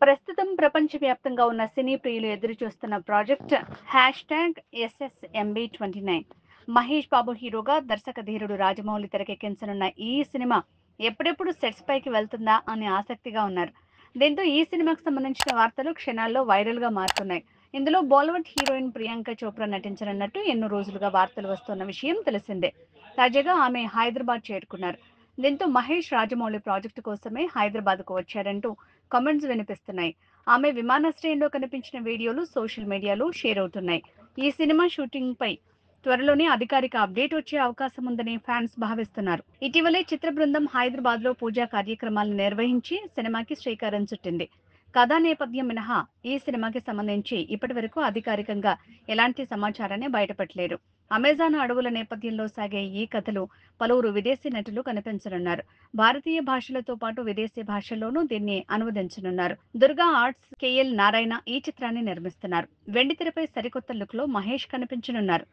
ప్రస్తుతం ప్రపంచవ్యాప్తంగా ఉన్న సినీ ప్రియులు ఎదురుచూస్తున్న ప్రాజెక్ట్ #SSMB29. మహేష్ బాబు హీరోగా దర్శక ధీరుడు రాజమౌళి తెరకెక్కించనున్న ఈ సినిమా ఎప్పుడెప్పుడు సెట్స్ పైకి వెళ్తుందా అని ఆసక్తిగా ఉన్నారు. దీంతో ఈ సినిమాకు సంబంధించిన వార్తలు క్షణాల్లో వైరల్గా మారుతున్నాయి. ఇందులో బాలీవుడ్ హీరోయిన్ ప్రియాంక చోప్రా నటించనున్నట్టు ఎన్నో రోజులుగా వార్తలు వస్తున్న విషయం తెలిసిందే. తాజాగా ఆమె హైదరాబాద్ చేరుకున్నారు. దీంతో మహేష్ రాజమౌళి ప్రాజెక్టు కోసమే హైదరాబాద్కు వచ్చారంటూ కామెంట్స్ వినిపిస్తున్నాయి. ఆమె విమానాశ్రయంలో కనిపించిన వీడియోలు సోషల్ మీడియాలో షేర్ అవుతున్నాయి. ఈ సినిమా షూటింగ్ పై త్వరలోనే అధికారిక అప్డేట్ వచ్చే అవకాశం ఉందని ఫ్యాన్స్ భావిస్తున్నారు. ఇటీవలే చిత్ర బృందం హైదరాబాద్ లో పూజా కార్యక్రమాలను నిర్వహించి సినిమాకి శ్రీకారం చుట్టింది. కథా నేపథ్యం మినహా ఈ సినిమాకి సంబంధించి ఇప్పటి వరకు అధికారికంగా ఎలాంటి సమాచారాన్ని బయటపెట్టలేరు. అమెజాన్ అడవుల నేపథ్యంలో సాగే ఈ కథలు పలువురు విదేశీ నటులు కనిపించనున్నారు. భారతీయ భాషలతో పాటు విదేశీ భాషల్లోనూ దీన్ని అనువదించనున్నారు. దుర్గా ఆర్ట్స్ KL నారాయణ ఈ చిత్రాన్ని నిర్మిస్తున్నారు. వెండితెరపై సరికొత్త లుక్ లో మహేష్ కనిపించనున్నారు.